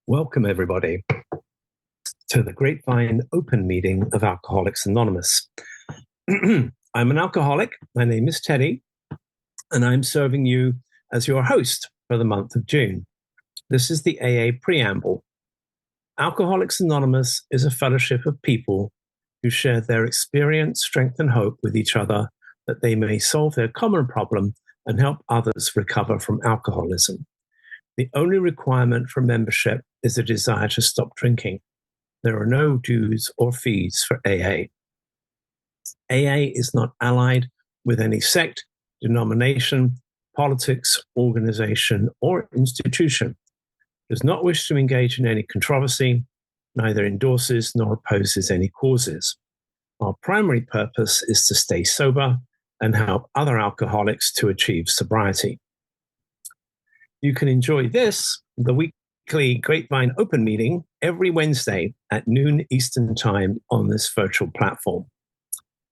Welcome, everybody, to the Grapevine Open Meeting of Alcoholics Anonymous. I'm an alcoholic. My name is Teddy, and I'm serving you as your host for the month of June. This is the AA Preamble. Alcoholics Anonymous is a fellowship of people who share their experience, strength, and hope with each other that they may solve their common problem and help others recover from alcoholism. The only requirement for membership is a desire to stop drinking. There are no dues or fees for AA. AA is not allied with any sect, denomination, politics, organization, or institution. Does not wish to engage in any controversy, neither endorses nor opposes any causes. Our primary purpose is to stay sober and help other alcoholics to achieve sobriety. You can enjoy this, the weekly Grapevine Open Meeting, every Wednesday at noon Eastern Time on this virtual platform.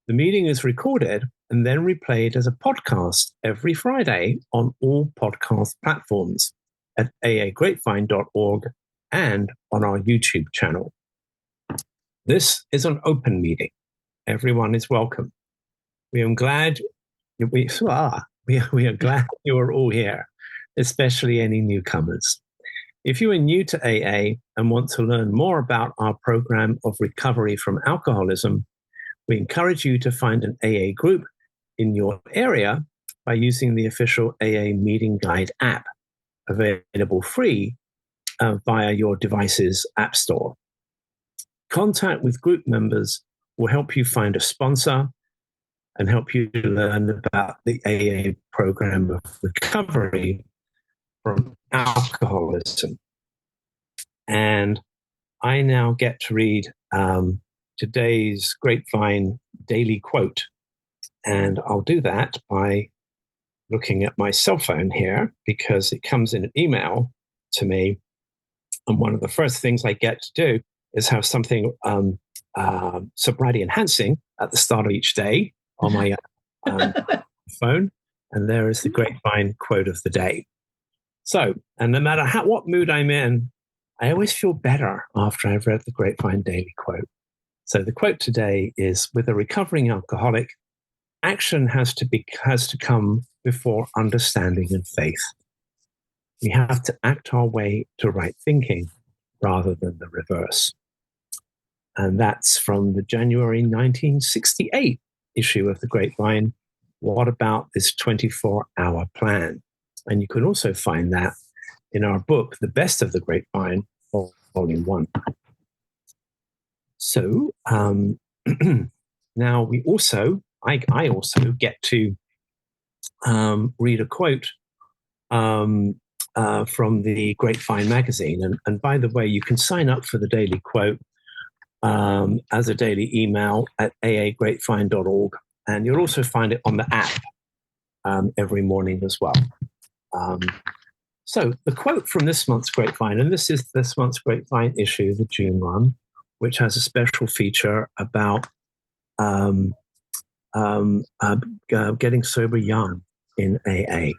The meeting is recorded and then replayed as a podcast every Friday on all podcast platforms at aagrapevine.org and on our YouTube channel. This is an open meeting. Everyone is welcome. We are glad you are all here, especially any newcomers. If you are new to AA and want to learn more about our program of recovery from alcoholism, we encourage you to find an AA group in your area by using the official AA Meeting Guide app, available free via your device's app store. Contact with group members will help you find a sponsor and help you learn about the AA program of recovery from alcoholism. And I now get to read today's Grapevine daily quote. And I'll do that by looking at my cell phone here because it comes in an email to me. And one of the first things I get to do is have something sobriety enhancing at the start of each day on my phone. And there is the Grapevine quote of the day. So, and no matter what mood I'm in, I always feel better after I've read the Grapevine daily quote. So the quote today is, with a recovering alcoholic, action has to come before understanding and faith. We have to act our way to right thinking rather than the reverse. And that's from the January 1968 issue of the Grapevine. What about this 24-hour plan? And you can also find that in our book, The Best of the Grapevine, Volume 1. So now I also get to read a quote from the Grapevine magazine. And by the way, you can sign up for the daily quote as a daily email at aagrapevine.org. And you'll also find it on the app every morning as well. So the quote from this month's Grapevine, and this is this month's Grapevine issue, the June one, which has a special feature about getting sober young in AA.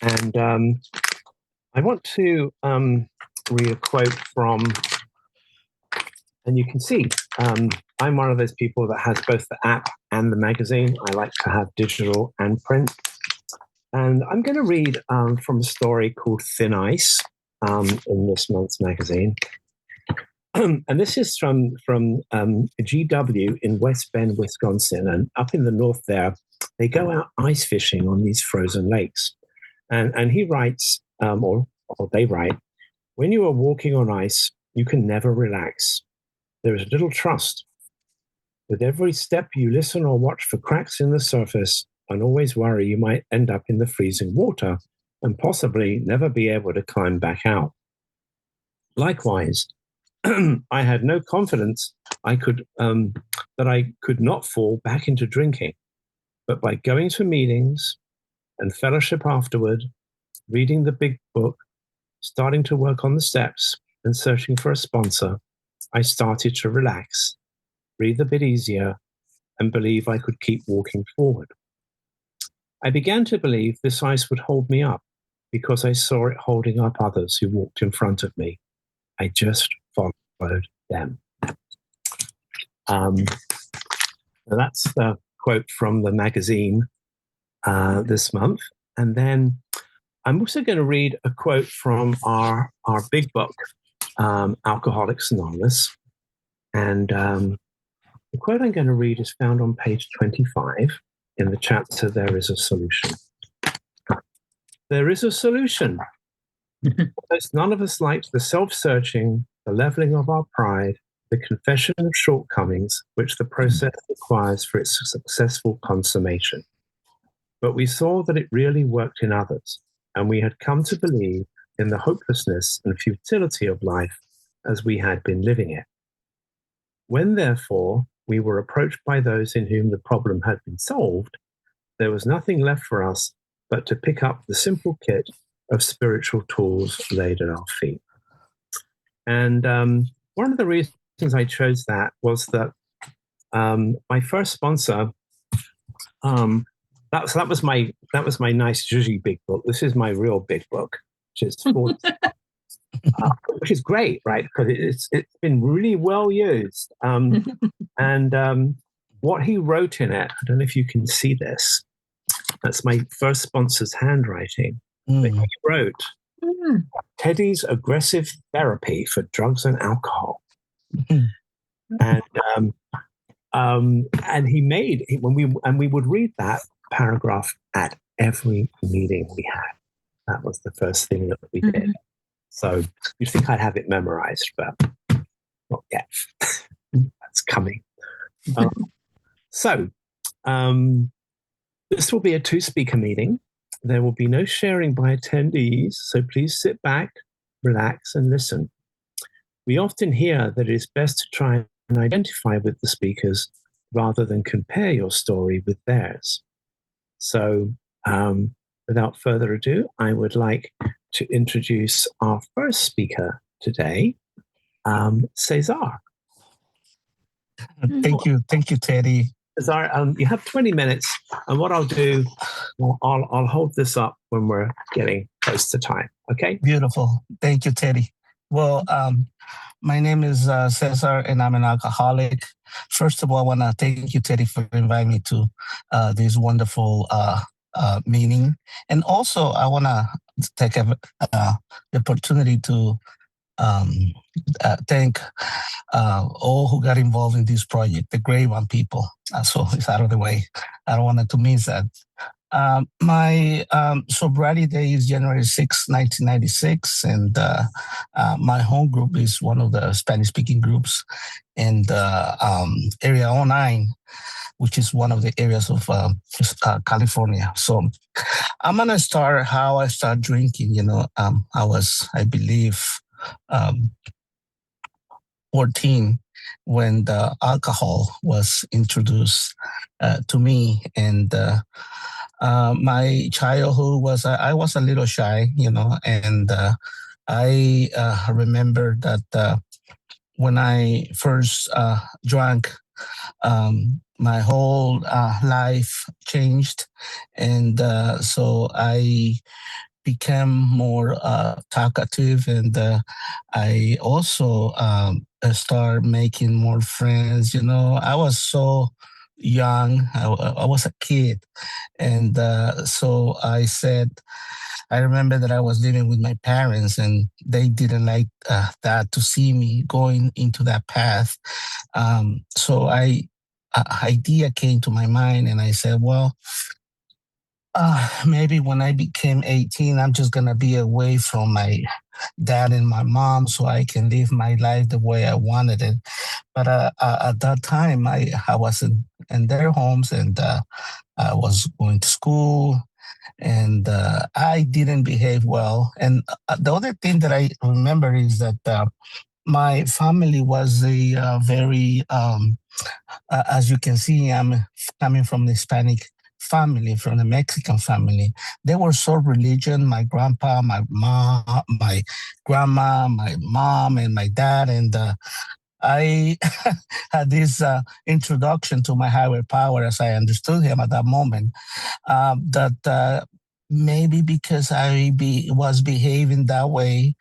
And I want to read a quote from, and you can see, I'm one of those people that has both the app and the magazine. I like to have digital and print. And I'm going to read from a story called Thin Ice in this month's magazine. And this is from GW in West Bend, Wisconsin. And up in the north there, they go out ice fishing on these frozen lakes. And he writes, or they write, when you are walking on ice, you can never relax. There is little trust. With every step, you listen or watch for cracks in the surface and always worry you might end up in the freezing water and possibly never be able to climb back out. Likewise, I had no confidence that I could not fall back into drinking, but by going to meetings and fellowship afterward, reading the big book, starting to work on the steps, and searching for a sponsor, I started to relax, breathe a bit easier, and believe I could keep walking forward. I began to believe this ice would hold me up, because I saw it holding up others who walked in front of me. I just followed them. That's the quote from the magazine this month. And then I'm also going to read a quote from our big book, Alcoholics Anonymous. And the quote I'm going to read is found on page 25 in the chapter, There is a Solution. There is a solution. Almost none of us likes the self-searching, the leveling of our pride, the confession of shortcomings, which the process requires for its successful consummation. But we saw that it really worked in others, and we had come to believe in the hopelessness and futility of life as we had been living it. When, therefore, we were approached by those in whom the problem had been solved, there was nothing left for us but to pick up the simple kit of spiritual tools laid at our feet. And one of the reasons I chose that was that my first sponsor, that was my nice zhuzhy big book. This is my real big book, which is which is great, right? Because it's been really well used. And what he wrote in it, I don't know if you can see this. That's my first sponsor's handwriting. But he wrote, Teddy's aggressive therapy for drugs and alcohol. And he made when we would read that paragraph at every meeting we had. That was the first thing that we did. So you'd think I'd have it memorized, but not yet. That's coming. So this will be a 2-speaker meeting. There will be no sharing by attendees, so please sit back, relax, and listen. We often hear that it is best to try and identify with the speakers rather than compare your story with theirs. So without further ado, I would like to introduce our first speaker today, Cesar. Thank you, Teddy. Cesar, you have 20 minutes, and what I'll do, I'll hold this up when we're getting close to time. Okay? Beautiful. Thank you, Teddy. Well, my name is Cesar, and I'm an alcoholic. First of all, I want to thank you, Teddy, for inviting me to this wonderful meeting. And also, I want to take the opportunity to thank all who got involved in this project, the Grapevine people. So it's out of the way. I don't want it to miss that. My sobriety day is January 6, 1996, and my home group is one of the Spanish-speaking groups in the Area 09, which is one of the areas of California. So I'm going to start how I started drinking. I was, I believe, 14 when the alcohol was introduced to me, and my childhood was I was a little shy, and I remember that when I first drank, my whole life changed, and so I became more talkative, and I also started making more friends. I was so young. I was a kid, and so I remember that I was living with my parents, and they didn't like that to see me going into that path. So an idea came to my mind, and I said, well, maybe when I became 18, I'm just going to be away from my dad and my mom so I can live my life the way I wanted it. But at that time, I was in their homes, and I was going to school, and I didn't behave well. And the other thing that I remember is that my family was a very, as you can see, I'm coming from the Hispanic family, from the Mexican family. They were so religious. My grandpa, my mom, my grandma, my mom, and my dad. And I had this introduction to my higher power, as I understood him at that moment, that maybe because was behaving that way,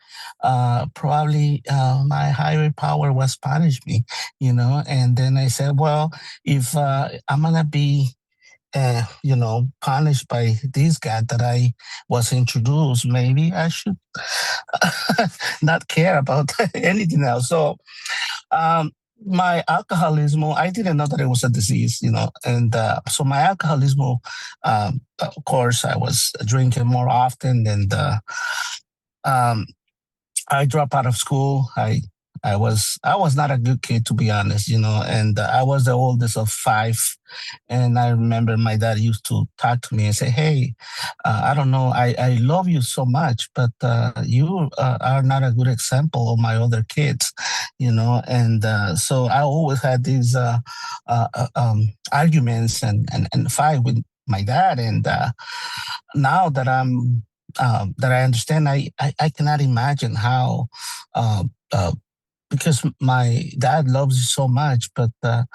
probably my higher power was punish me, And then I said, well, if I'm gonna be punished by this guy that I was introduced, maybe I should not care about anything else. So um, my alcoholism, I didn't know that it was a disease, and so my alcoholism, of course, I was drinking more often, and um, I dropped out of school. I was not a good kid, to be honest, and I was the oldest of five. And I remember my dad used to talk to me and say, "Hey, I don't know, I love you so much, but you are not a good example of my other kids, And so I always had these arguments and fight with my dad. And now that that I understand, I cannot imagine how. Uh, uh, because my dad loves you so much, but there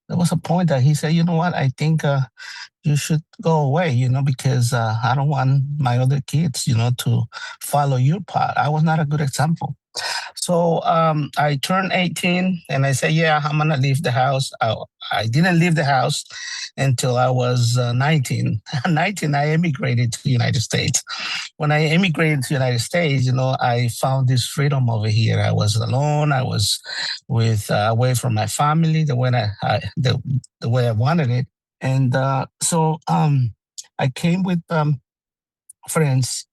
was a point that he said, "You know what? I think you should go away, because I don't want my other kids, to follow your path." I was not a good example. So I turned 18 and I said, "Yeah, I'm going to leave the house." I didn't leave the house until I was 19. 19, I emigrated to the United States. When I immigrated to the United States, I found this freedom over here. I was alone. I was with away from my family the way I wanted it. And so I came with friends.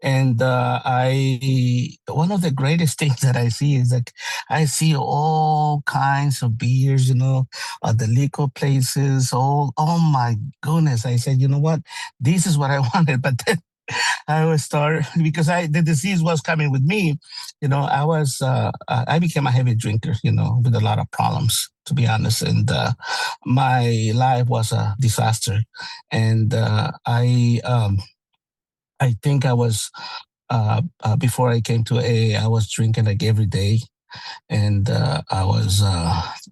And I one of the greatest things that I see is like I see all kinds of beers, the liquor places. Oh my goodness! I said, you know what? This is what I wanted. But then I was start because the disease was coming with me. I became a heavy drinker. With a lot of problems, to be honest. And my life was a disaster. And I think I was before I came to AA, I was drinking like every day, and I was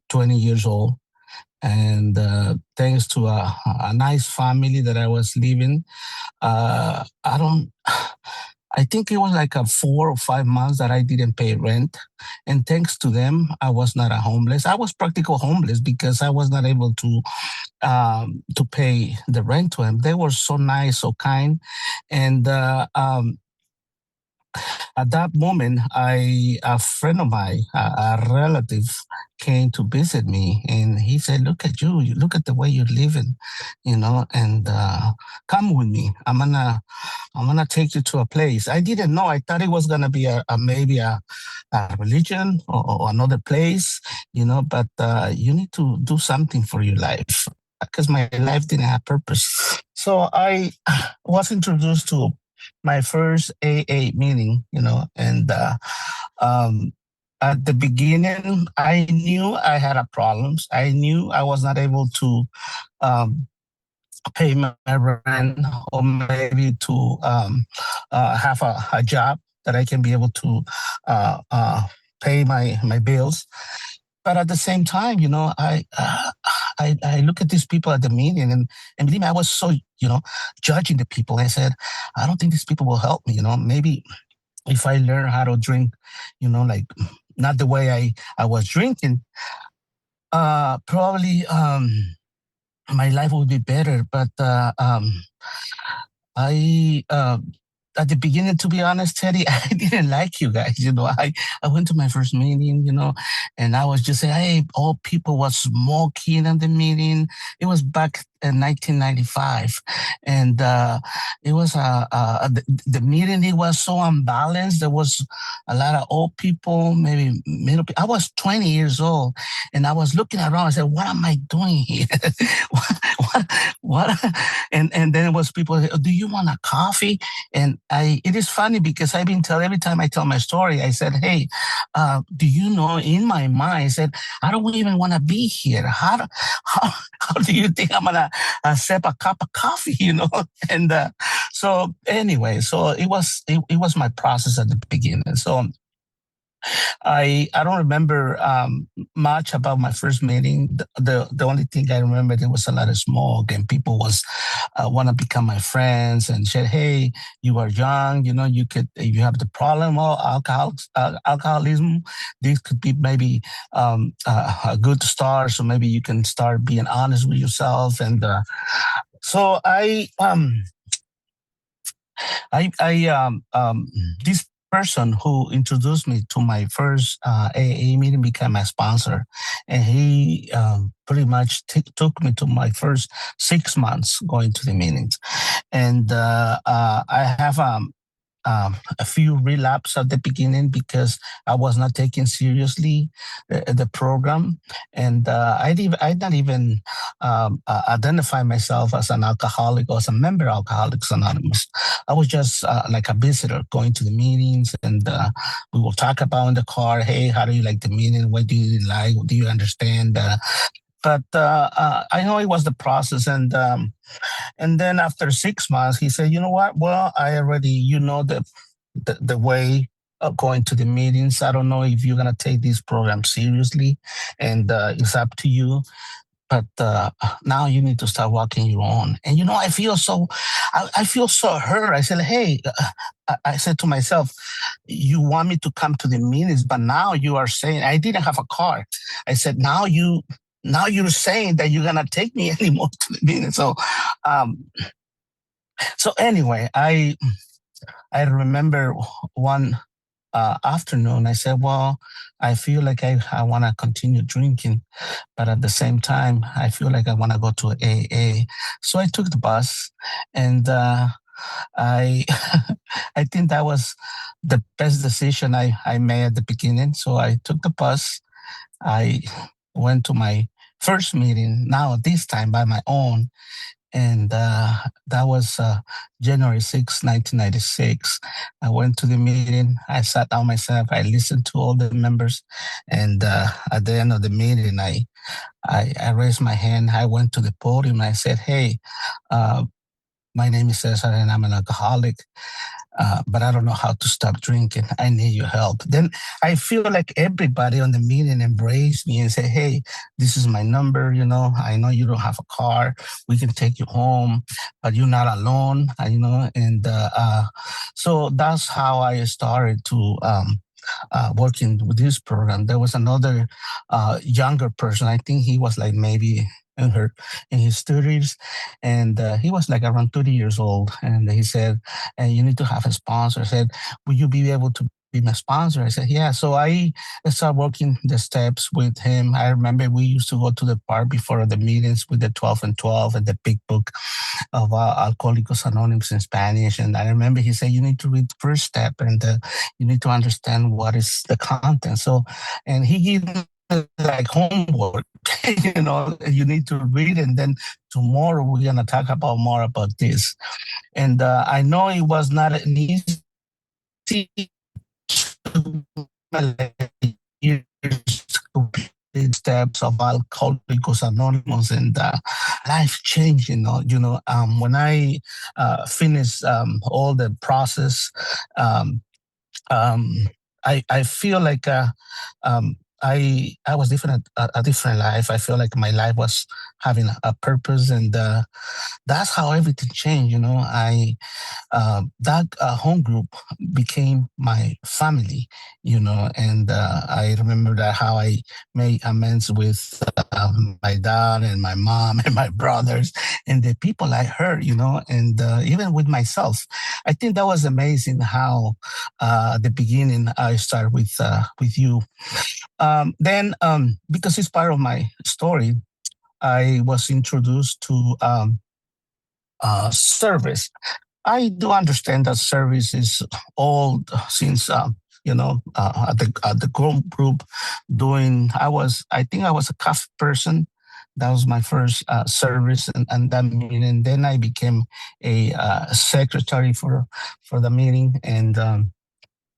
20 years old. And thanks to a nice family that I was living, I don't. I think it was like a 4 or 5 months that I didn't pay rent, and thanks to them, I was not a homeless. I was practical homeless because I was not able to pay the rent to them. They were so nice, so kind, and at that moment, a friend of mine, a relative, came to visit me, and he said, "Look at you! You look at the way you're living, and come with me. I'm gonna take you to a place." I didn't know. I thought it was gonna be maybe a religion or another place, But you need to do something for your life because my life didn't have purpose. So I was introduced to my first AA meeting, and um, at the beginning, I knew I had a problems. I knew I was not able to um, pay my rent or maybe to have a job that I can be able to pay my bills. But at the same time, I look at these people at the meeting, and believe me, I was so judging the people. I said, I don't think these people will help me. Maybe if I learn how to drink, like not the way I was drinking, probably my life would be better. But I at the beginning, to be honest, Teddy, I didn't like you guys. I went to my first meeting, and I was just saying, hey, all people was smoking in the meeting. It was back in 1995, and it was the meeting. It was so unbalanced. There was a lot of old people, maybe middle. I was 20 years old, and I was looking around. I said, "What am I doing here? what? What?" And then it was people. Do you want a coffee? And it is funny because I've been telling every time I tell my story, I said, "Hey, do you know?" In my mind, I said, "I don't even want to be here. How do you think I'm gonna sip a cup of coffee?" And so anyway, so it was my process at the beginning. So I don't remember much about my first meeting. The only thing I remember, there was a lot of smoke and people was want to become my friends and said, "Hey, you are young. You know, you could if you have the problem of alcoholism. This could be maybe a good start. So maybe you can start being honest with yourself." And so I this person who introduced me to my first AA meeting became my sponsor, and he pretty much took me to my first 6 months going to the meetings, and I have a few relapse at the beginning because I was not taking seriously the program, and I not even identify myself as an alcoholic or as a member of Alcoholics Anonymous. I was just like a visitor going to the meetings, and we will talk about in the car. Hey, how do you like the meeting? What do you like? Do you understand? But I know it was the process, and then after 6 months, he said, "You know what? Well, I already, you know, the way of going to the meetings. I don't know if you're gonna take this program seriously, and it's up to you. But now you need to start walking your own." And you know, I feel so hurt. I said, "Hey," I said to myself, "You want me to come to the meetings, but now you are saying I didn't have a car." I said, now you're saying that you're gonna take me anymore to the meeting." Um, so anyway, I remember one afternoon. I said, "Well, I feel like I want to continue drinking, but at the same time, I feel like I want to go to AA." So I took the bus, and I I think that was the best decision I made at the beginning. So I took the bus. I went to my first meeting. Now this time by my own, and that was January 6, 1996. I went to the meeting. I sat down myself. I listened to all the members, and at the end of the meeting, I raised my hand. I went to the podium. I said, "Hey, uh, my name is Cesar, and I'm an alcoholic. But I don't know how to stop drinking. I need your help." Then I feel like everybody on the meeting embraced me and said, "Hey, this is my number. You know, I know you don't have a car. We can take you home, but you're not alone." You know, and so that's how I started to working with this program. There was another younger person. I think he was like maybe in his 30s, and he was like around 30 years old. And he said, "And you need to have a sponsor." I said, "Will you be able to be my sponsor?" I said, "Yeah." So I started working the steps with him. I remember we used to go to the park before the meetings with the 12 and 12 and the big book of Alcohólicos Anónimos in Spanish. And I remember he said, "You need to read the first step, and you need to understand what is the content." So, and he gave me like homework, you know, you need to read, and then tomorrow we're going to talk about more about this. And I know it was not an easy years to complete steps of Alcohólicos Anonymous, and life changed. When I finished all the process, um, um, I feel like I was different, a different life. I feel like my life was having a purpose, and that's how everything changed. That home group became my family, and I remember that how I made amends with my dad and my mom and my brothers and the people I heard, and even with myself. I think that was amazing how at the beginning I started with you. Then, because it's part of my story, I was introduced to service. I do understand that service is old since at the group doing. I think I was a CAF person. That was my first service, and that meeting. Then I became a secretary for the meeting, and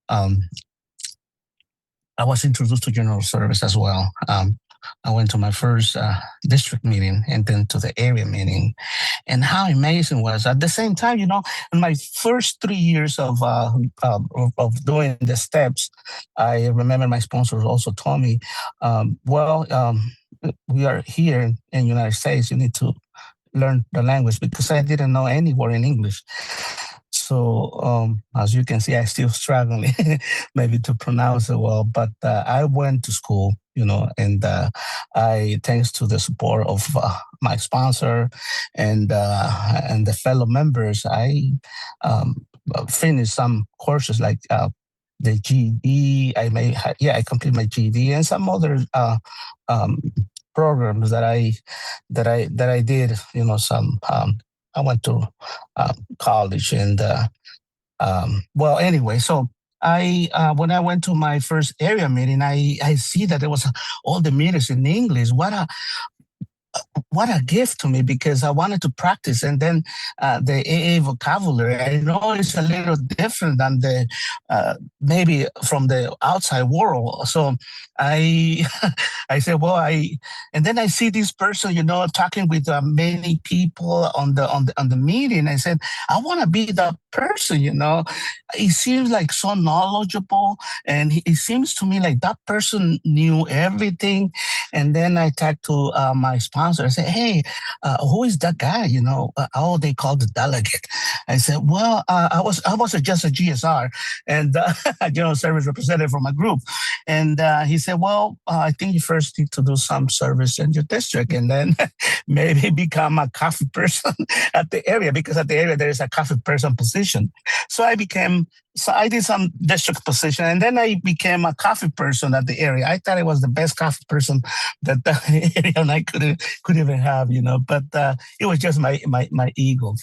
um, I was introduced to general service as well. I went to my first district meeting and then to the area meeting. And how amazing was at the same time, in my first 3 years of doing the steps, I remember my sponsors also told me, we are here in the United States. You need to learn the language because I didn't know any word in English. So as you can see, I still struggling maybe to pronounce it well. But I went to school, and I, thanks to the support of my sponsor and the fellow members, I finished some courses like the GED. I completed my GED and some other um, programs that I did. Some I went to college and anyway, so I when I went to my first area meeting, I see that there was all the meetings in English. What a gift to me because I wanted to practice. And then the AA vocabulary, I know it's a little different than the maybe from the outside world. So I I said, and then I see this person, talking with many people on the meeting. I said, I want to be that person. He seems like so knowledgeable, and it seems to me like that person knew everything. And then I talked to my sponsor. I said, hey, who is that guy? They call the delegate. I said, well, I was just a GSR and general service representative for my group. And he said, well, I think you first need to do some service in your district and then maybe become a coffee person at the area, because at the area there is a coffee person position. So I did some district position, and then I became a coffee person at the area. I thought I was the best coffee person that the area and I could even have, but it was just my ego.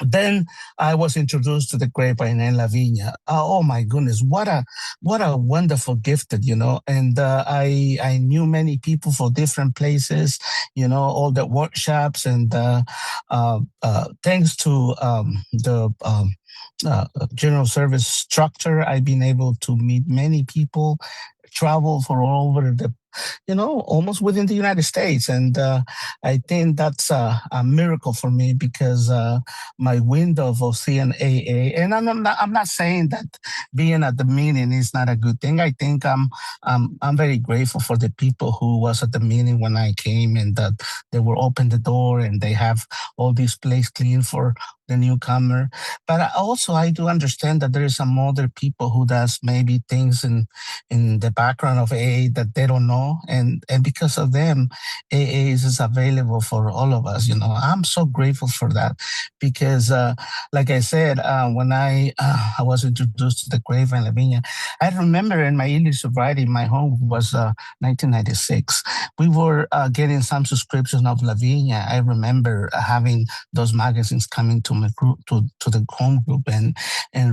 Then I was introduced to the Grapevine and La Viña. Oh my goodness, what a wonderful gifted, And I knew many people for different places, all the workshops, and thanks to the general service structure, I've been able to meet many people, travel for all over almost within the United States. And I think that's a miracle for me because my window of seeing AA, and I'm not saying that being at the meeting is not a good thing. I think I'm very grateful for the people who was at the meeting when I came, and that they will open the door and they have all this place clean for the newcomer. But I do understand that there is some other people who does maybe things in the background of AA that they don't know, and because of them, AA is available for all of us. I'm so grateful for that because, like I said, when I was introduced to the Grapevine La Viña, I remember in my early sobriety, my home was 1996. We were getting some subscriptions of La Viña. I remember having those magazines coming to my group, to the home group, and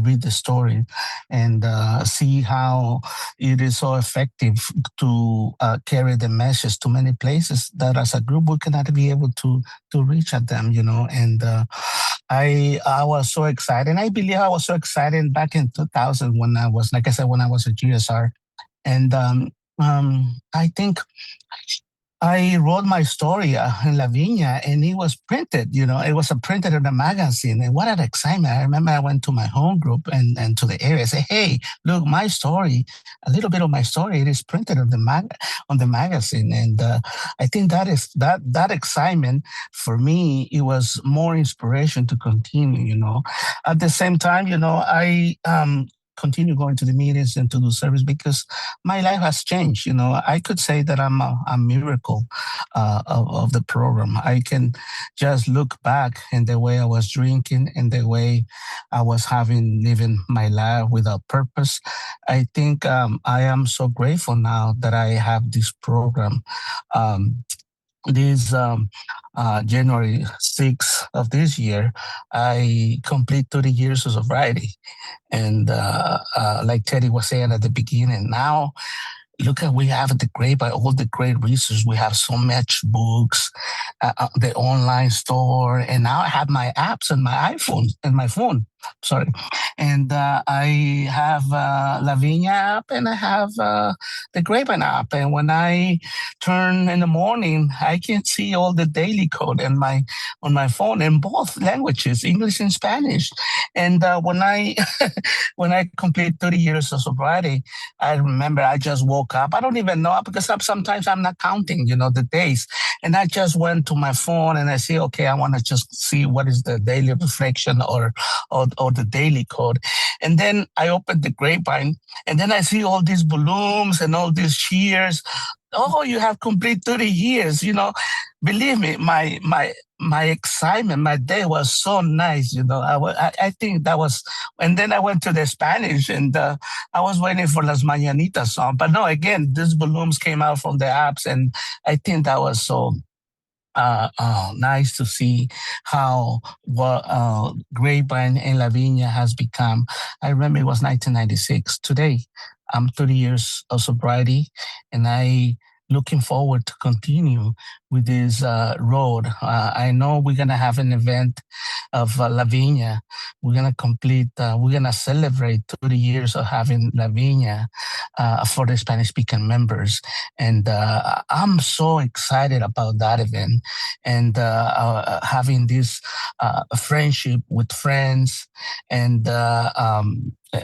read the story and see how it is so effective to carry the message to many places that as a group we cannot be able to reach at them, and I was so excited. I believe I was so excited back in 2000 when I was, like I said, when I was a GSR. And I think I wrote my story in La Viña, and it was printed. It was printed in a magazine. And what an excitement. I remember I went to my home group and to the area. I said, hey, look, my story, a little bit of my story, it is printed on the magazine. And I think that excitement for me, it was more inspiration to continue. At the same time, I continue going to the meetings and to do service because my life has changed. I could say that I'm a miracle of the program. I can just look back in the way I was drinking and the way I was living my life without purpose. I think I am so grateful now that I have this program. This January 6th of this year, I complete 30 years of sobriety. And like Teddy was saying at the beginning, now look at we have the great, by all the great resources. We have so much books, the online store, and now I have my apps on my iPhone and my phone. sorry. And I have Lavinia app, and I have the Grapevine app. And when I turn in the morning, I can see all the daily code on my phone in both languages, English and Spanish. And when I when I complete 30 years of sobriety, I remember I just woke up. I don't even know because sometimes I'm not counting, the days. And I just went to my phone and I say, okay, I want to just see what is the daily reflection or the daily code. And then I opened the Grapevine, and then I see all these balloons and all these cheers. Oh, you have complete 30 years, Believe me, my excitement, my day was so nice, I think that was, and then I went to the Spanish, and I was waiting for Las Mañanitas song. But no, again, these balloons came out from the apps, and I think that was so nice to see how what Grapevine and Lavinia has become. I remember it was 1996. Today, I'm 30 years of sobriety, and I looking forward to continue with this road. I know we're gonna have an event of Lavinia. We're gonna complete. We're gonna celebrate 30 years of having Lavinia for the Spanish-speaking members, and I'm so excited about that event and having this friendship with friends and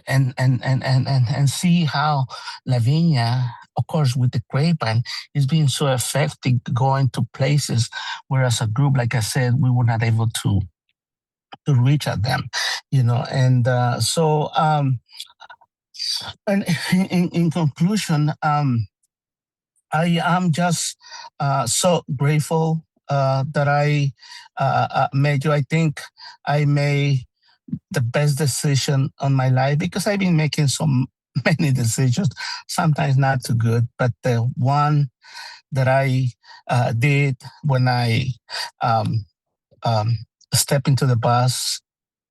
and see how Lavinia, of course, with the Grapevine, is being so effective going to places where, as a group, like I said, we were not able to reach at them, And and in conclusion, I am just so grateful that I made you. I think I made the best decision on my life because I've been making so many decisions, sometimes not too good, but the one that I did when I um, um, step into the bus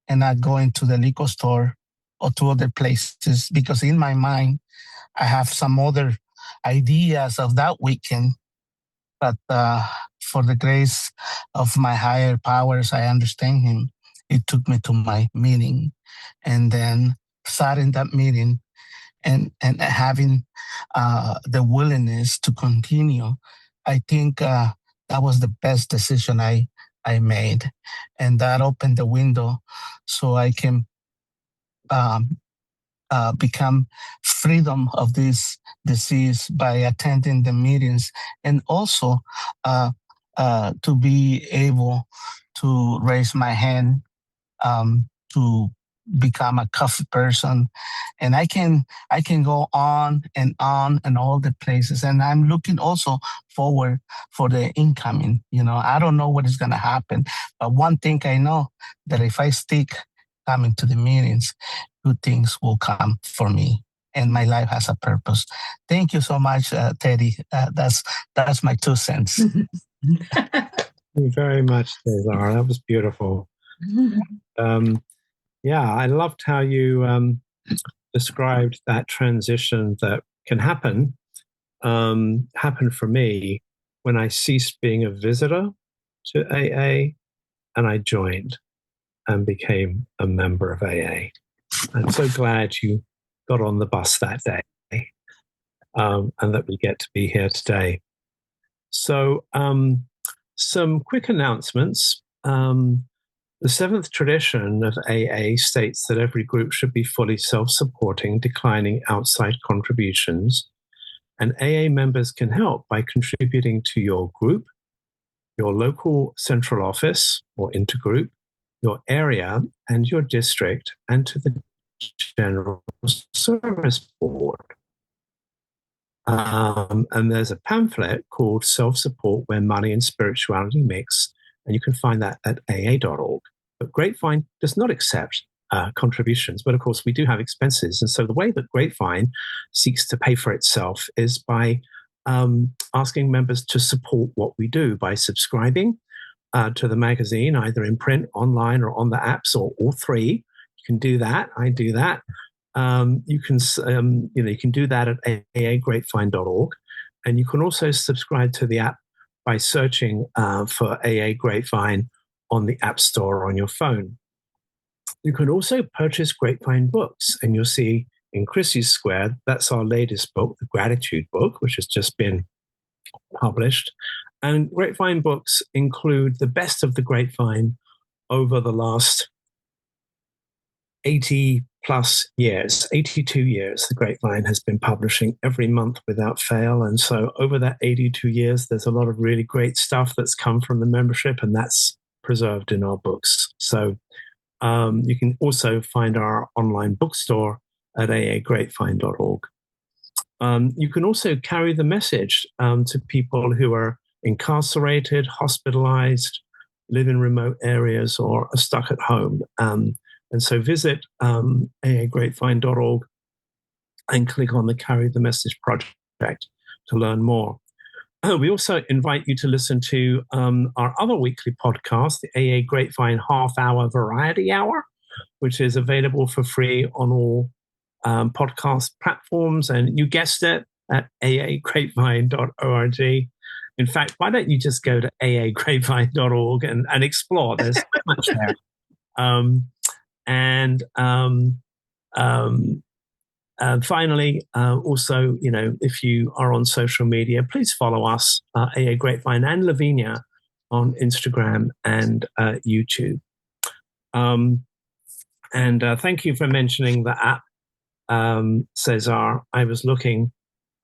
and not go into the liquor store or to other places, because in my mind, I have some other ideas of that weekend, but for the grace of my higher powers, I understand him. It took me to my meeting, and then sat in that meeting and having the willingness to continue. I think that was the best decision I made, and that opened the window so I can um, become freedom of this disease by attending the meetings, and also to be able to raise my hand to become a coffee person. And I can go on and all the places, and I'm looking also forward for the incoming. I don't know what is going to happen, but one thing I know, that if I stick coming to the meetings, good things will come for me, and my life has a purpose. Thank you so much, Teddy. That's my 2 cents. Thank you very much, Cesar. That was beautiful. Yeah, I loved how you described that transition that can happen for me when I ceased being a visitor to AA and I joined and became a member of AA. I'm so glad you got on the bus that day and that we get to be here today. So, some quick announcements. The seventh tradition of AA states that every group should be fully self-supporting, declining outside contributions. And AA members can help by contributing to your group, your local central office or intergroup, your area and your district, and to the General Service Board. And there's a pamphlet called Self-Support Where Money and Spirituality Mix, and you can find that at aa.org. But Grapevine does not accept contributions, but of course we do have expenses. And so the way that Grapevine seeks to pay for itself is by asking members to support what we do by subscribing to the magazine, either in print, online, or on the apps, or all three. You can do that. I do that. You can do that at aagrapevine.org, and you can also subscribe to the app by searching for AA Grapevine on the App Store or on your phone. You can also purchase Grapevine books, and you'll see in Chrissy's Square, that's our latest book, the Gratitude book, which has just been published. And Grapevine books include the best of the Grapevine over the last 80 plus years, 82 years. The Grapevine has been publishing every month without fail. And so over that 82 years, there's a lot of really great stuff that's come from the membership, and that's preserved in our books. So you can also find our online bookstore at aagrapevine.org. You can also carry the message to people who are incarcerated, hospitalized, live in remote areas, or are stuck at home. And so visit aagrapevine.org and click on the Carry the Message project to learn more. We also invite you to listen to our other weekly podcast, the AA Grapevine Half-Hour Variety Hour, which is available for free on all podcast platforms. And you guessed it, at aagrapevine.org. In fact, why don't you just go to aagrapevine.org and explore? There's so much there. Finally, also, if you are on social media, please follow us, AA Grapevine and Lavinia, on Instagram and YouTube. Thank you for mentioning the app, Cesar. I was looking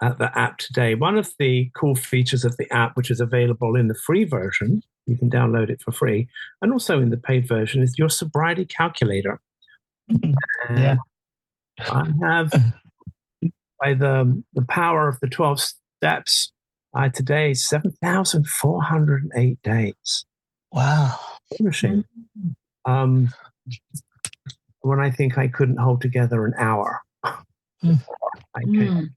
at the app today. One of the cool features of the app, which is available in the free version, you can download it for free, and also in the paid version, is your sobriety calculator. Yeah. I have, by the power of the 12 steps, today 7,408 days. Wow. Finishing. When I think I couldn't hold together an hour. I came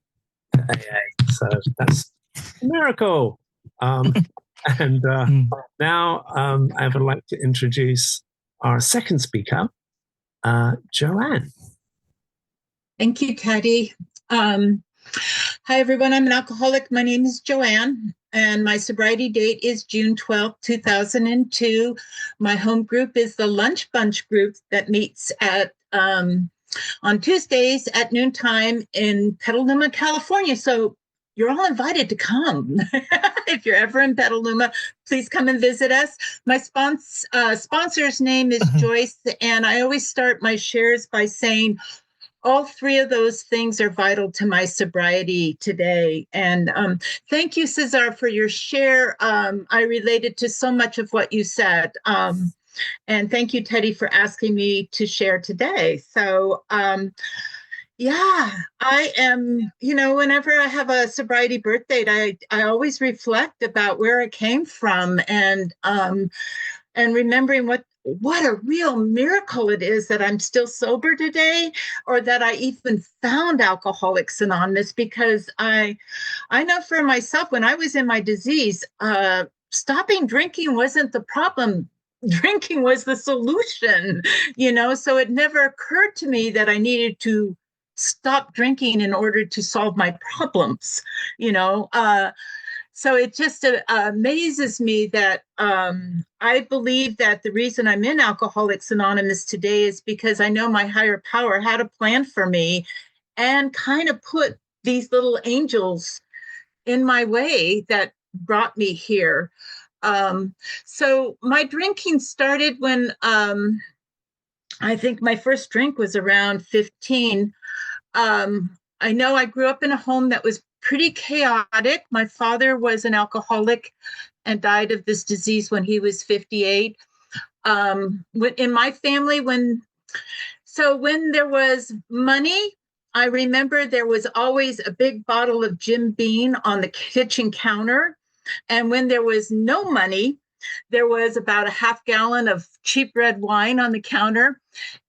to AA. So that's a miracle. Now I would like to introduce our second speaker, Joann. Thank you, Teddy. Hi, everyone. I'm an alcoholic. My name is Joann, and my sobriety date is June 12, 2002. My home group is the Lunch Bunch group that meets at on Tuesdays at noontime in Petaluma, California. So you're all invited to come. If you're ever in Petaluma, please come and visit us. My sponsor's name is Joyce, and I always start my shares by saying, all three of those things are vital to my sobriety today. And thank you, Cesar, for your share. I related to so much of what you said. And thank you, Teddy, for asking me to share today. So, I am, whenever I have a sobriety birth date, I always reflect about where I came from and remembering what a real miracle it is that I'm still sober today, or that I even found Alcoholics Anonymous, because I know for myself, when I was in my disease, stopping drinking wasn't the problem. Drinking was the solution, so it never occurred to me that I needed to stop drinking in order to solve my problems, So it just amazes me that I believe that the reason I'm in Alcoholics Anonymous today is because I know my higher power had a plan for me and kind of put these little angels in my way that brought me here. So my drinking started when I think my first drink was around 15. I know I grew up in a home that was pretty chaotic. My father was an alcoholic and died of this disease when he was 58. In my family, when there was money, I remember there was always a big bottle of Jim Beam on the kitchen counter. And when there was no money, there was about a half gallon of cheap red wine on the counter.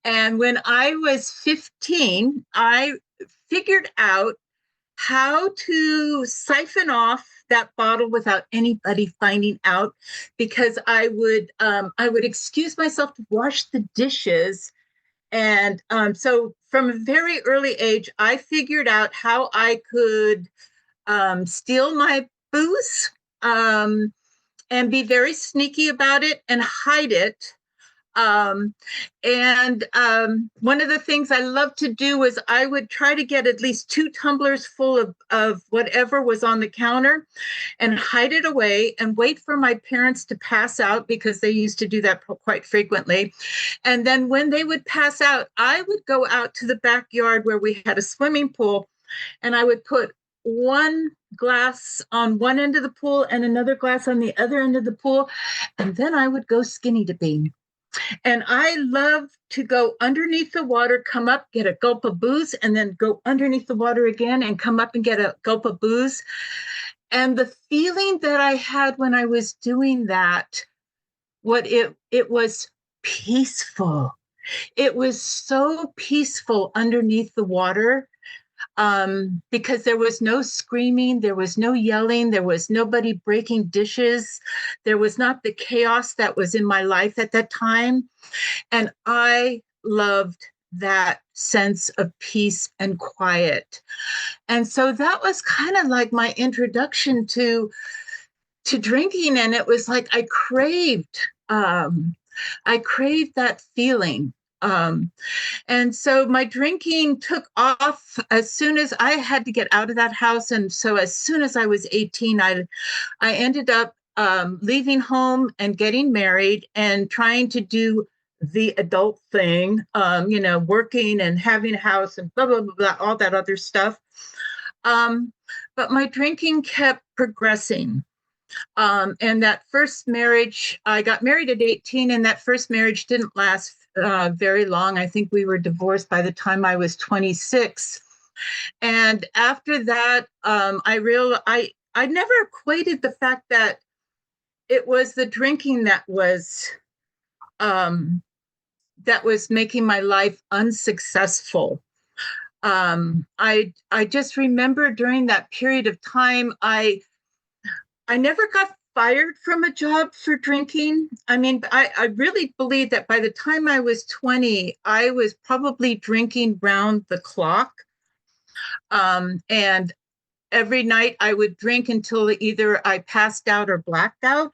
And when I was 15, I figured out how to siphon off that bottle without anybody finding out, because I would excuse myself to wash the dishes. And so from a very early age, I figured out how I could steal my booze and be very sneaky about it and hide it. Um, one of the things I love to do was I would try to get at least 2 tumblers full of whatever was on the counter and hide it away and wait for my parents to pass out, because they used to do that quite frequently. And then when they would pass out, I would go out to the backyard where we had a swimming pool, and I would put one glass on one end of the pool and another glass on the other end of the pool. And then I would go skinny dipping. And I love to go underneath the water, come up, get a gulp of booze, and then go underneath the water again and come up and get a gulp of booze. And the feeling that I had when I was doing that, it was peaceful. It was so peaceful underneath the water, because there was no screaming, there was no yelling, there was nobody breaking dishes, there was not the chaos that was in my life at that time. And I loved that sense of peace and quiet. And so that was kind of like my introduction to drinking. And it was like I craved that feeling. And so my drinking took off as soon as I had to get out of that house. And so as soon as I was 18, I ended up leaving home and getting married and trying to do the adult thing, working and having a house and blah, blah, blah, blah, all that other stuff. But my drinking kept progressing. And that first marriage, I got married at 18, and that first marriage didn't last very long. I think we were divorced by the time I was 26. And after that, I never equated the fact that it was the drinking that was making my life unsuccessful. I just remember during that period of time, I never got fired from a job for drinking. I mean, I really believe that by the time I was 20, I was probably drinking round the clock. And every night I would drink until either I passed out or blacked out.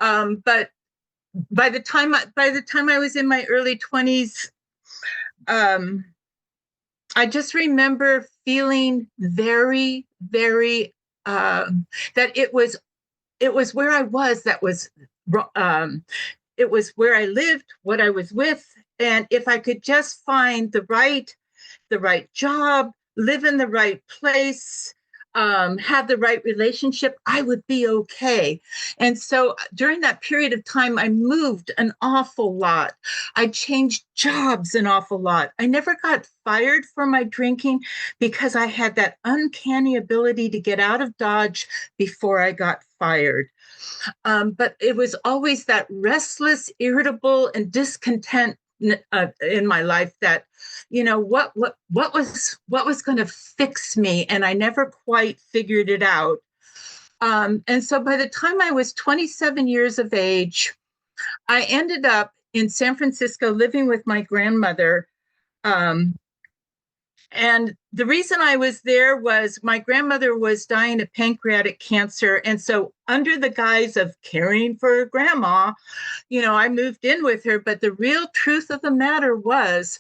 But by the time I was in my early 20s, I just remember feeling very, very that it was where I was, that was it was where I lived, what I was with, and if I could just find the right job, live in the right place, have the right relationship, I would be okay. And so during that period of time, I moved an awful lot. I changed jobs an awful lot. I never got fired for my drinking because I had that uncanny ability to get out of Dodge before I got fired. But it was always that restless, irritable, and discontent in my life that, what was going to fix me, and I never quite figured it out. And so by the time I was 27 years of age, I ended up in San Francisco living with my grandmother. And the reason I was there was my grandmother was dying of pancreatic cancer. And so under the guise of caring for grandma, I moved in with her. But the real truth of the matter was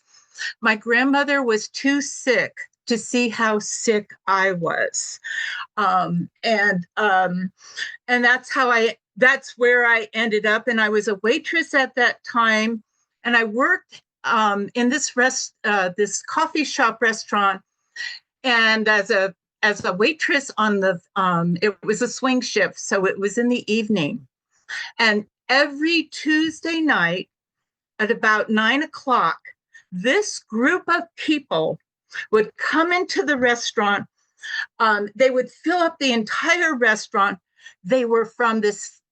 my grandmother was too sick to see how sick I was. And that's where I ended up. And I was a waitress at that time. And I worked in this coffee shop restaurant, and as a waitress on the it was a swing shift, so it was in the evening. And every Tuesday night at about 9:00, this group of people would come into the restaurant. They would fill up the entire restaurant. They were from this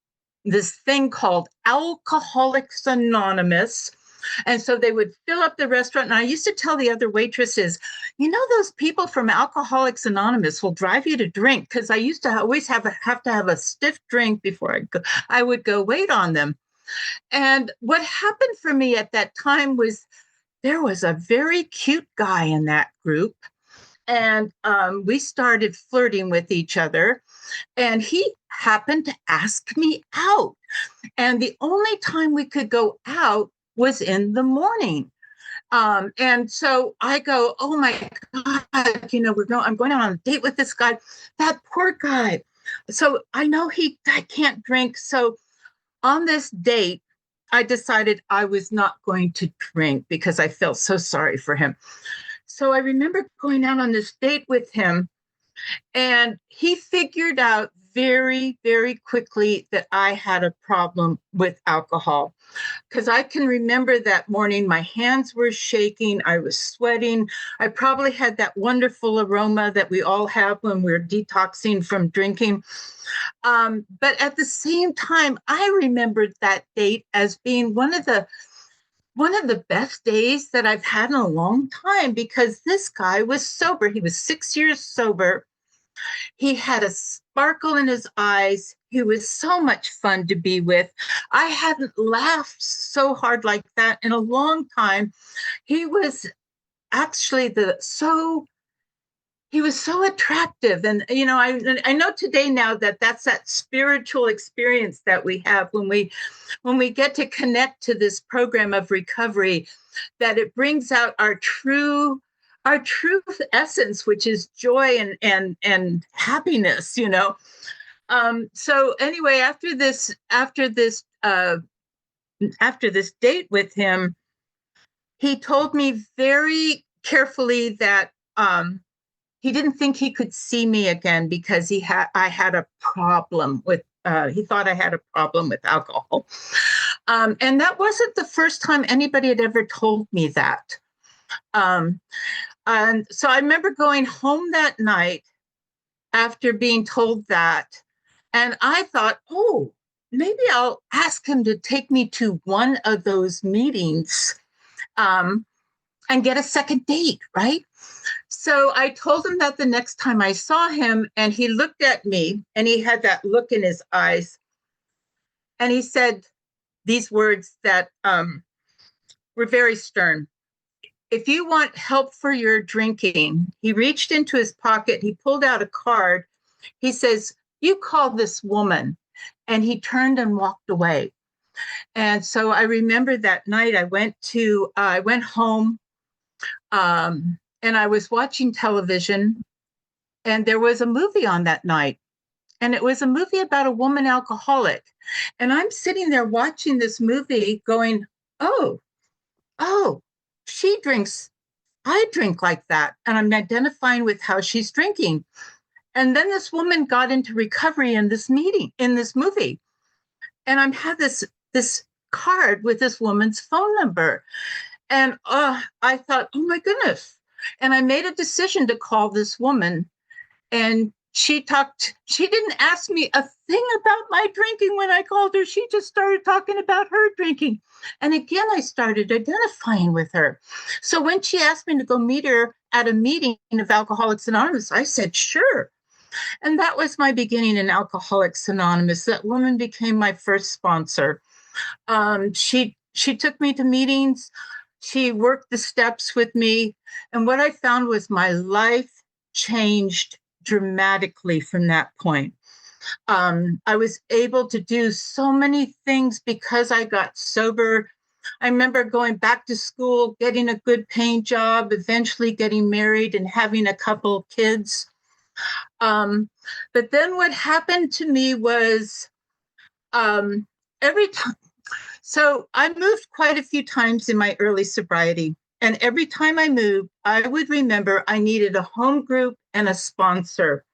thing called Alcoholics Anonymous. And so they would fill up the restaurant. And I used to tell the other waitresses, those people from Alcoholics Anonymous will drive you to drink, because I used to always have to have a stiff drink before I would go wait on them. And what happened for me at that time was there was a very cute guy in that group. And we started flirting with each other. And he happened to ask me out. And the only time we could go out was in the morning. And so I go, oh my God, I'm going out on a date with this guy, that poor guy. So I know I can't drink. So on this date, I decided I was not going to drink because I felt so sorry for him. So I remember going out on this date with him, and he figured out very, very quickly that I had a problem with alcohol. Because I can remember that morning, my hands were shaking, I was sweating. I probably had that wonderful aroma that we all have when we're detoxing from drinking. But at the same time, I remembered that date as being one of the best days that I've had in a long time, because this guy was sober. He was 6 years sober. He had a sparkle in his eyes. He was so much fun to be with. I hadn't laughed so hard like that in a long time. He was actually he was so attractive. And, I know today now that that's that spiritual experience that we have when we get to connect to this program of recovery, that it brings out our true essence, which is joy and happiness. So anyway, after this date with him, he told me very carefully that he didn't think he could see me again because he thought I had a problem with alcohol. And that wasn't the first time anybody had ever told me that. And so I remember going home that night after being told that, and I thought, oh, maybe I'll ask him to take me to one of those meetings and get a second date, right? So I told him that the next time I saw him, and he looked at me and he had that look in his eyes. And he said these words that were very stern. If you want help for your drinking, he reached into his pocket, he pulled out a card. He says, you call this woman. And he turned and walked away. And so I remember that night I went home, and I was watching television, and there was a movie on that night. And it was a movie about a woman alcoholic. And I'm sitting there watching this movie going, oh, she drinks. I drink like that. And I'm identifying with how she's drinking. And then this woman got into recovery in this movie. And I had this card with this woman's phone number. And I thought, oh my goodness. And I made a decision to call this woman. And she didn't ask me a thing about my drinking when I called her. She just started talking about her drinking. And again, I started identifying with her. So when she asked me to go meet her at a meeting of Alcoholics Anonymous, I said, sure. And that was my beginning in Alcoholics Anonymous. That woman became my first sponsor. She took me to meetings. She worked the steps with me. And what I found was my life changed dramatically from that point. I was able to do so many things because I got sober. I remember going back to school, getting a good paying job, eventually getting married and having a couple of kids. But then what happened to me was every time. So I moved quite a few times in my early sobriety. And every time I moved, I would remember I needed a home group and a sponsor.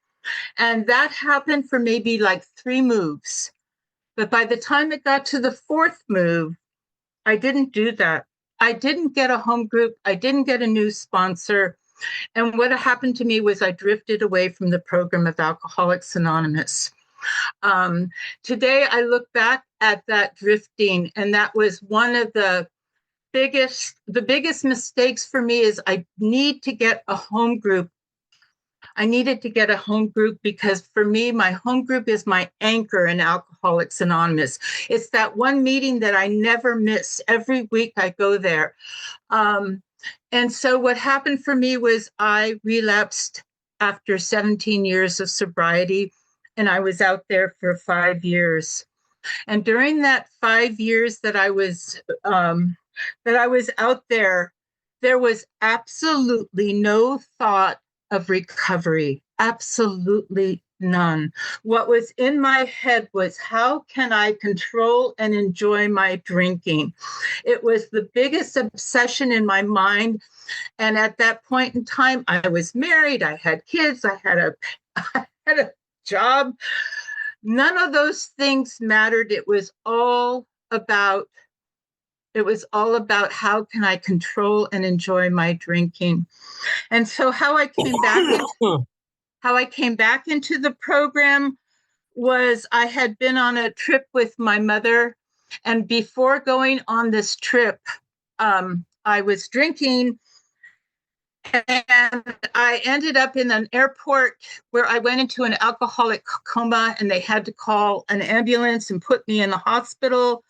And that happened for maybe like 3 moves. But by the time it got to the 4th move, I didn't do that. I didn't get a home group. I didn't get a new sponsor. And what happened to me was I drifted away from the program of Alcoholics Anonymous. Today, I look back at that drifting, and that was one of the biggest mistakes for me. Is I need to get a home group. I needed to get a home group because for me, my home group is my anchor in Alcoholics Anonymous. It's that one meeting that I never miss. Every week I go there. And so what happened for me was I relapsed after 17 years of sobriety, and I was out there for 5 years. And during that 5 years that I was out there, there was absolutely no thought of recovery. Absolutely none. What was in my head was, how can I control and enjoy my drinking? It was the biggest obsession in my mind. And at that point in time, I was married, I had kids, I had a job. None of those things mattered. It was all about how can I control and enjoy my drinking. And so how I came back into the program was, I had been on a trip with my mother. And before going on this trip, I was drinking, and I ended up in an airport where I went into an alcoholic coma, and they had to call an ambulance and put me in the hospital.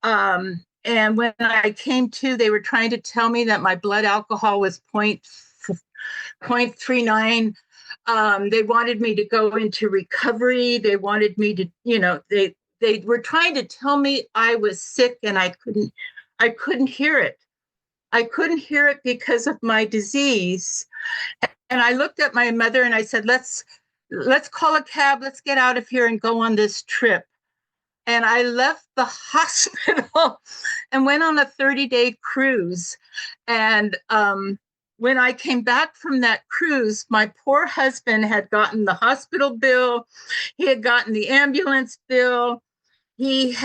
And when I came to, they were trying to tell me that my blood alcohol was 0.39. They wanted me to go into recovery. They wanted me to, they were trying to tell me I was sick, and I couldn't hear it. I couldn't hear it because of my disease. And I looked at my mother and I said, let's call a cab. Let's get out of here and go on this trip. And I left the hospital and went on a 30-day cruise. And when I came back from that cruise, my poor husband had gotten the hospital bill. He had gotten the ambulance bill. He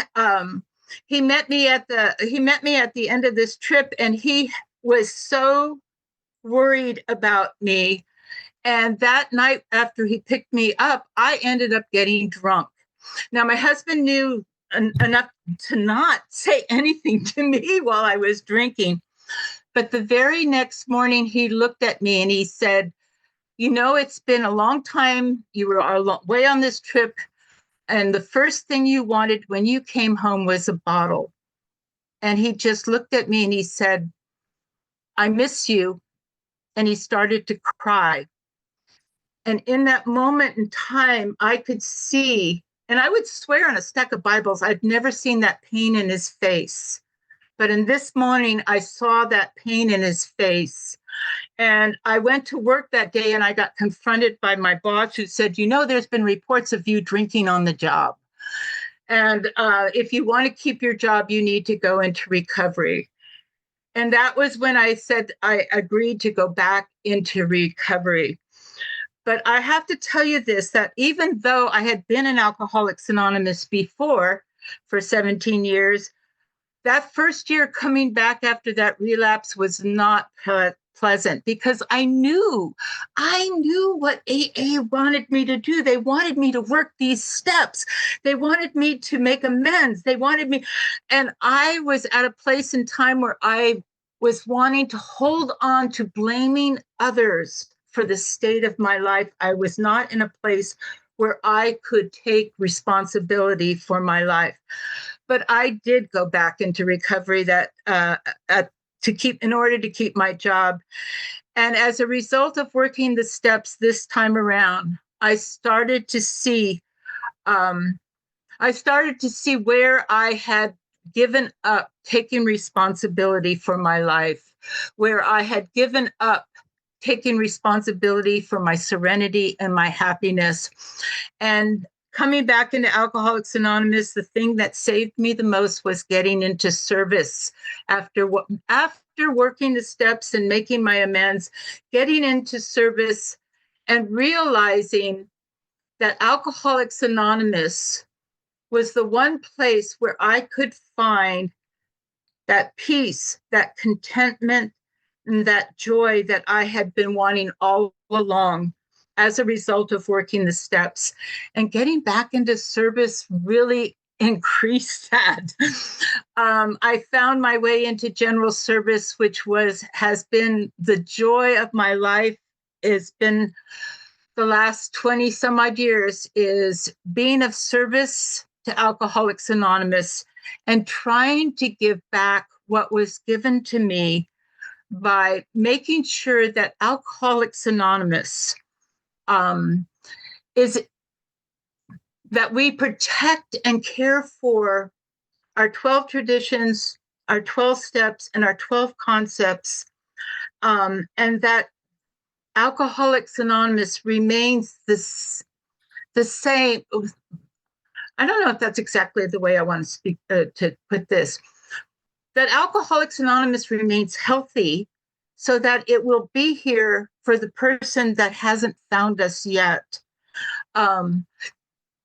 met me at the end of this trip, and he was so worried about me. And that night after he picked me up, I ended up getting drunk. Now, my husband knew enough to not say anything to me while I was drinking. But the very next morning, he looked at me and he said, it's been a long time. You were way on this trip. And the first thing you wanted when you came home was a bottle. And he just looked at me and he said, I miss you. And he started to cry. And in that moment in time, I could see, and I would swear on a stack of Bibles, I'd never seen that pain in his face. But in this morning, I saw that pain in his face. And I went to work that day, and I got confronted by my boss, who said, there's been reports of you drinking on the job. And if you want to keep your job, you need to go into recovery. And that was when I said I agreed to go back into recovery. But I have to tell you this, that even though I had been in Alcoholics Anonymous before for 17 years, that first year coming back after that relapse was not pleasant, because I knew what AA wanted me to do. They wanted me to work these steps. They wanted me to make amends. They wanted me. And I was at a place in time where I was wanting to hold on to blaming others for the state of my life. I was not in a place where I could take responsibility for my life. But I did go back into recovery in order to keep my job. And as a result of working the steps this time around, I started to see where I had given up taking responsibility for my life, where I had given up taking responsibility for my serenity and my happiness. And coming back into Alcoholics Anonymous, the thing that saved me the most was getting into service. After working the steps and making my amends, getting into service and realizing that Alcoholics Anonymous was the one place where I could find that peace, that contentment, and that joy that I had been wanting all along as a result of working the steps. And getting back into service really increased that. I found my way into general service, which has been the joy of my life. It's been the last 20 some odd years, is being of service to Alcoholics Anonymous and trying to give back what was given to me by making sure that Alcoholics Anonymous is that we protect and care for our 12 traditions, our 12 steps, and our 12 concepts, and that Alcoholics Anonymous remains the same. I don't know if that's exactly the way I want to speak to put this. That Alcoholics Anonymous remains healthy so that it will be here for the person that hasn't found us yet.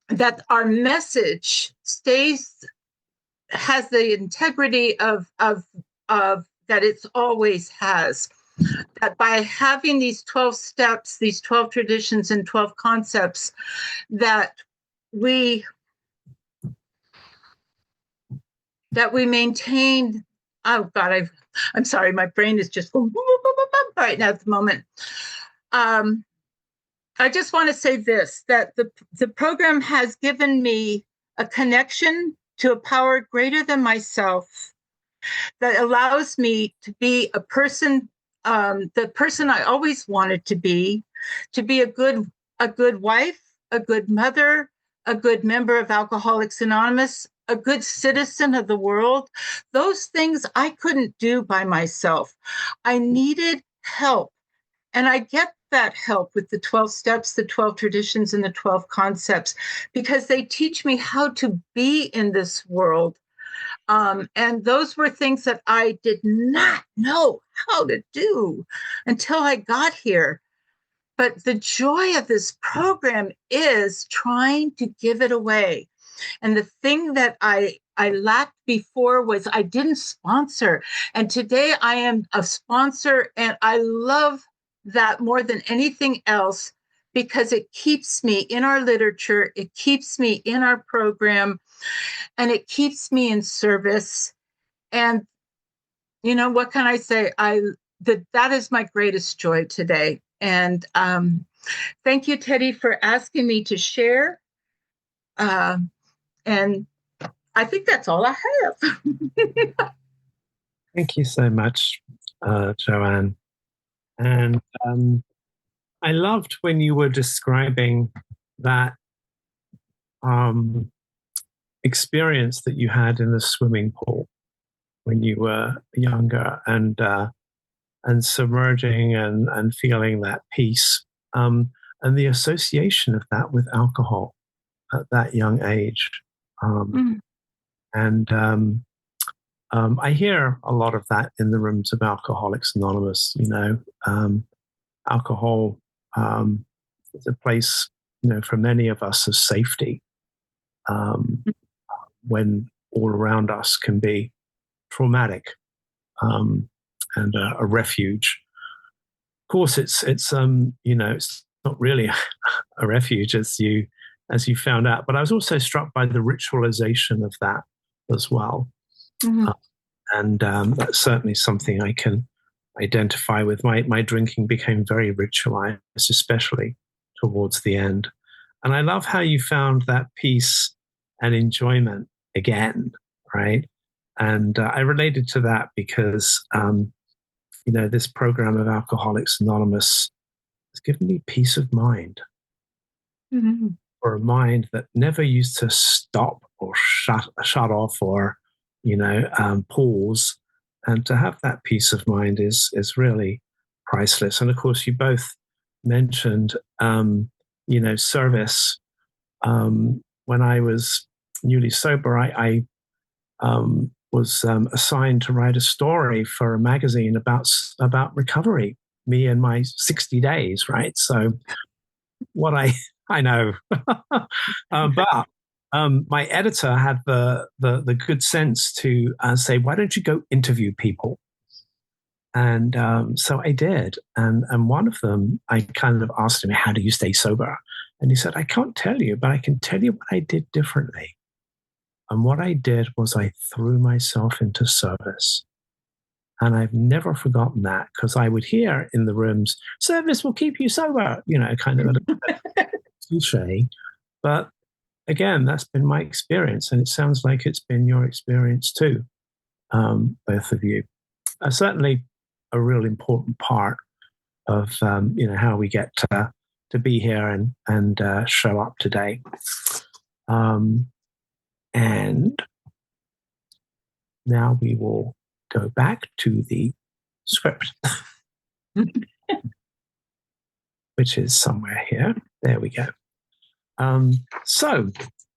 That our message has the integrity of that it's always has. That by having these 12 steps, these 12 traditions and 12 concepts, that we maintain. Oh God, I'm sorry, my brain is just going right now at the moment. I just want to say this, that the program has given me a connection to a power greater than myself that allows me to be a person, the person I always wanted to be a good wife, a good mother, a good member of Alcoholics Anonymous, a good citizen of the world. Those things I couldn't do by myself. I needed help. And I get that help with the 12 steps, the 12 traditions, and the 12 concepts, because they teach me how to be in this world. And those were things that I did not know how to do until I got here. But the joy of this program is trying to give it away. And the thing that I lacked before was I didn't sponsor. And today I am a sponsor, and I love that more than anything else, because it keeps me in our literature, it keeps me in our program, and it keeps me in service. And you know, what can I say? That is my greatest joy today. And thank you, Teddy, for asking me to share. And I think that's all I have. Thank you so much, Joann. And I loved when you were describing that experience that you had in the swimming pool when you were younger, and submerging and feeling that peace, and the association of that with alcohol at that young age. And I hear a lot of that in the rooms of Alcoholics Anonymous. You know, alcohol is a place, you know, for many of us as safety, when all around us can be traumatic, and a refuge. Of course, it's you know, it's not really a refuge, as you found out. But I was also struck by the ritualization of that as well. And that's certainly something I can identify with. My drinking became very ritualized, especially towards the end. And I love how you found that peace and enjoyment again, right? And I related to that because, you know, this program of Alcoholics Anonymous has given me peace of mind. Or a mind that never used to stop or shut off, or, you know, pause. And to have that peace of mind is really priceless. And of course, you both mentioned, you know, service. When I was newly sober, I was assigned to write a story for a magazine about recovery, me and my 60 days, right? So what I know, but my editor had the good sense to say, why don't you go interview people? And so I did. And one of them, I kind of asked him, how do you stay sober? And he said, I can't tell you, but I can tell you what I did differently. And what I did was I threw myself into service. And I've never forgotten that, because I would hear in the rooms, service will keep you sober, you know, kind of a cliche. But again, that's been my experience. And it sounds like it's been your experience too, both of you. Certainly a real important part of, you know, how we get to be here and show up today. And now we will go back to the script, which is somewhere here. There we go.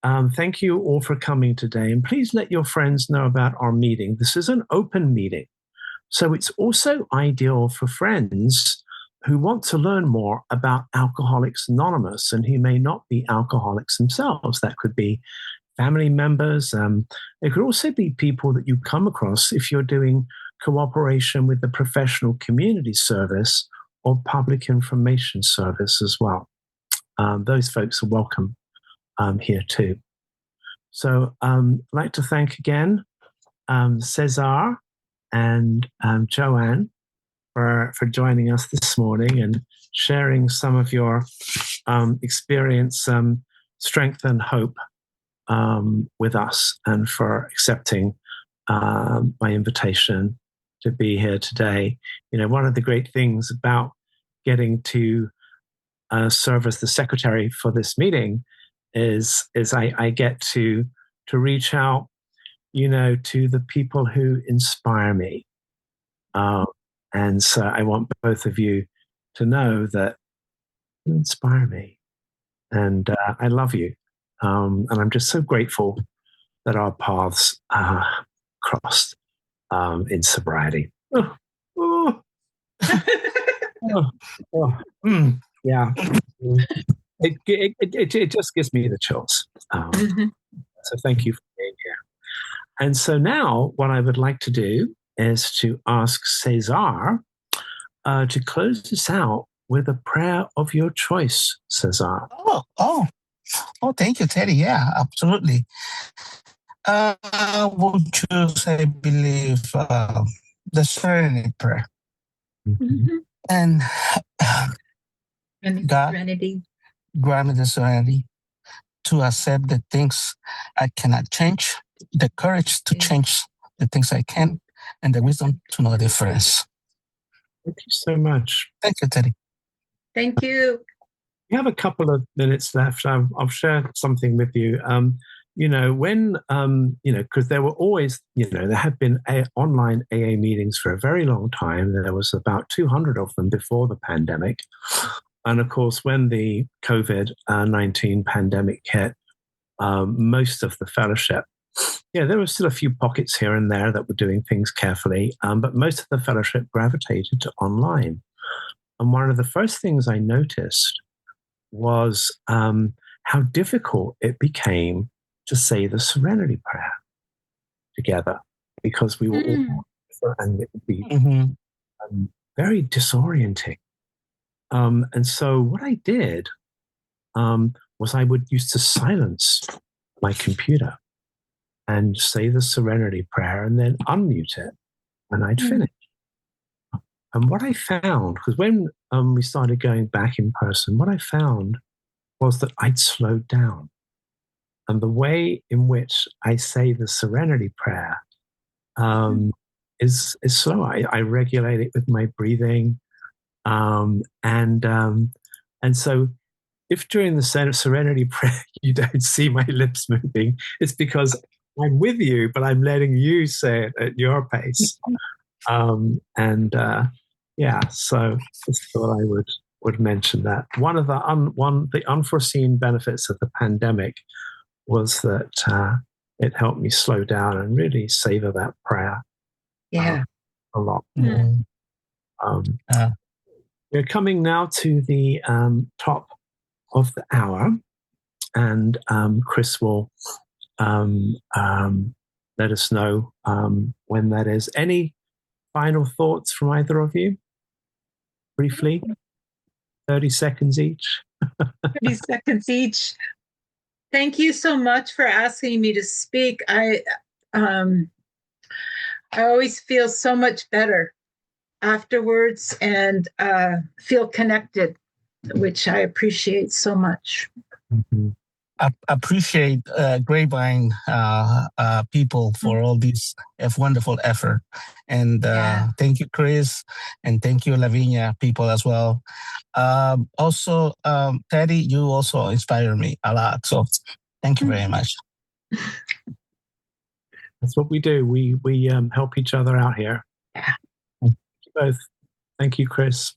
Thank you all for coming today. And please let your friends know about our meeting. This is an open meeting. So it's also ideal for friends who want to learn more about Alcoholics Anonymous and who may not be alcoholics themselves. That could be family members. It could also be people that you come across if you're doing cooperation with the professional community service or public information service as well. Those folks are welcome here too. So I'd like to thank again Cesar and Joann for joining us this morning and sharing some of your experience, strength and hope with us, and for accepting my invitation to be here today. You know, one of the great things about getting to serve as the secretary for this meeting is I get to reach out, you know, to the people who inspire me. And so I want both of you to know that you inspire me, and I love you. And I'm just so grateful that our paths crossed in sobriety. Yeah. It just gives me the chills. So thank you for being here. And so now what I would like to do is to ask Cesar to close this out with a prayer of your choice, Cesar. Oh, thank you, Teddy. Yeah, absolutely. Would choose, I believe, the Serenity Prayer. Mm-hmm. And God, serenity. grant me the serenity to accept the things I cannot change, the courage to change the things I can, and the wisdom to know the difference. Thank you so much. Thank you, Teddy. Thank you. We have a couple of minutes left. I'll share something with you. You know, when, you know, because there were always, you know, there had been online AA meetings for a very long time. There was about 200 of them before the pandemic. And of course, when the COVID-19 pandemic hit, most of the fellowship, yeah, there were still a few pockets here and there that were doing things carefully, but most of the fellowship gravitated to online. And one of the first things I noticed was how difficult it became to say the Serenity Prayer together, because we were all different, and it would be very disorienting. And so what I did was I would use to silence my computer and say the Serenity Prayer and then unmute it, and I'd finish. And what I found, because when we started going back in person, what I found was that I'd slowed down. And the way in which I say the Serenity Prayer is slow. I regulate it with my breathing. And so if during the Serenity Prayer you don't see my lips moving, it's because I'm with you, but I'm letting you say it at your pace. Yeah, so just thought I would mention that. One of the unforeseen benefits of the pandemic was that it helped me slow down and really savor that prayer. A lot more. We're coming now to the top of the hour, and Chris will let us know when that is. Any final thoughts from either of you? Briefly, 30 seconds each. 30 seconds each. Thank you so much for asking me to speak. I always feel so much better afterwards and feel connected, which I appreciate so much. I appreciate Grapevine people for all this wonderful effort. And thank you, Chris, and thank you, Lavinia people as well. Also, Teddy, you also inspire me a lot. So Thank you very much. That's what we do. We help each other out here. Yeah. Thank you both. Thank you, Chris.